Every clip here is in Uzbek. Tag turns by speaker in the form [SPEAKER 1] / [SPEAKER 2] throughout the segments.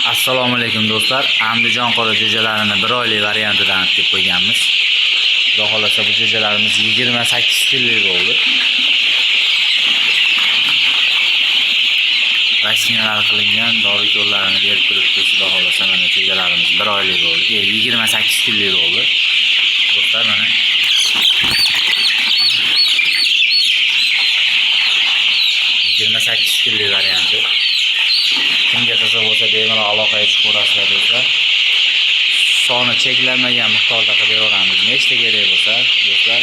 [SPEAKER 1] Assalomu alaykum do'stlar. Andijon qora jo'jalarini 1 oylik variantidan deb qo'yganmiz. Xudo xolasa bu jo'jalarimiz 28 kunlik bo'ldi. Vaksinalar qilingan, dori ko'llarini berib turibdi. Xudo xolasa mana jo'jalarimiz 1 oylik bo'ldi. 28 kunlik bo'ldi. Do'stlar mana 28 kunlik varianti. Kimga qiziq bo'lsa bemalol aloqaga chiqaverasizlar do'stlar. Soni cheklanmagan miqdorda qilib beraveramiz. Nechta kerak bo'lsa do'stlar,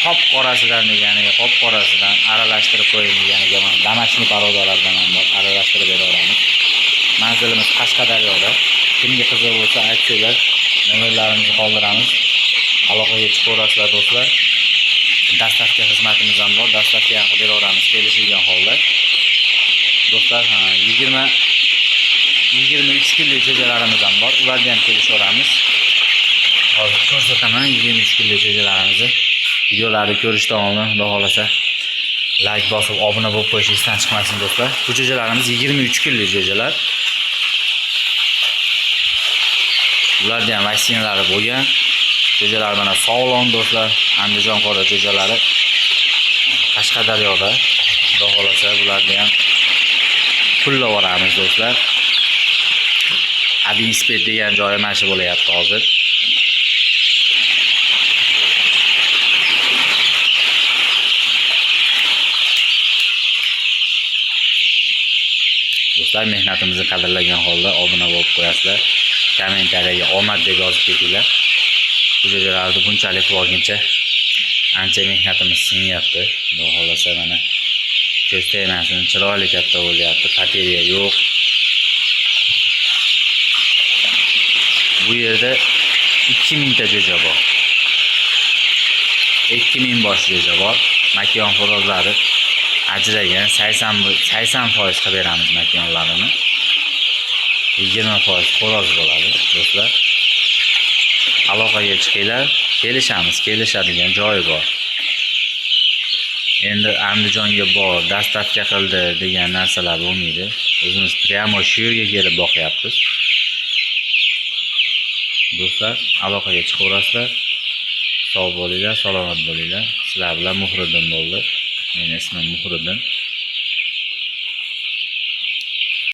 [SPEAKER 1] qop qorasidan deganiga qop qorasidan aralashtirib qo'ying deganiga mana damashni parodalardan ham aralashtirib beraveramiz. Manzilimiz Qashqadaryoda. Kimga qiziq bo'lsa aytsanglar, nomerlarimizni qoldiramiz. Aloqaga chiqaverasizlar do'stlar. Dastavka xizmatimiz ham bor. Dastavka ham qilib beraveramiz kelishilgan holda. Do'stlar, 23 kunlik jo'jalarimiz ham bor. Ularga ham kelishaveramiz. Hozir ko'rsataman 23 kunlik jo'jalarimizni. Videolarni ko'rishdan oldin xudo xolasa like bosib, obuna bo'lib qo'yishingizdan chiqmasin do'stlar. Bu jo'jalarimiz 23 kunlik jo'jalar. Bularda ham vaksinalari bo'lgan. Jo'jalar mana sog'lom do'stlar. Andijon qora jo'jalari Qashqadaryoda. Xudo xolasa bularni ham pullavoramiz do'stlar. Adinspet degan joyi mana shu bo'layapti hozir. Do'stlar, mehnatimizni qadrlagan holda obuna bo'lib qo'yasizlar. Kommentariyaga omad deb yozib ketinglar. Bu jo'jalarni bunchalik qilguncha ancha mehnatimiz sinyapti. Xudo xolasa mana ko'z tegmasin, chiroyli katta bo'lyapti, pateriya yo'q. Bu yerda 2000 ta jo'ja bor. 2000 bosh jo'ja bor. Makon xo'rozlari ajragan 80% qilib beramiz makonlarini. 20% xo'roz bo'ladi do'stlar. Aloqaga chiqinglar, kelishadigan joyi bor. Endi Andijonga bor, dastavka qildi degan narsalar bo'lmaydi. O'zimiz prямо shu yerga kelib boqyapmiz. Do'stlar, aloqaga chiqaverasizlar. Sog' bo'linglar, salomat bo'linglar. Sizlar bilan Muhriddin bo'ldi. Mening ismim Muhriddin.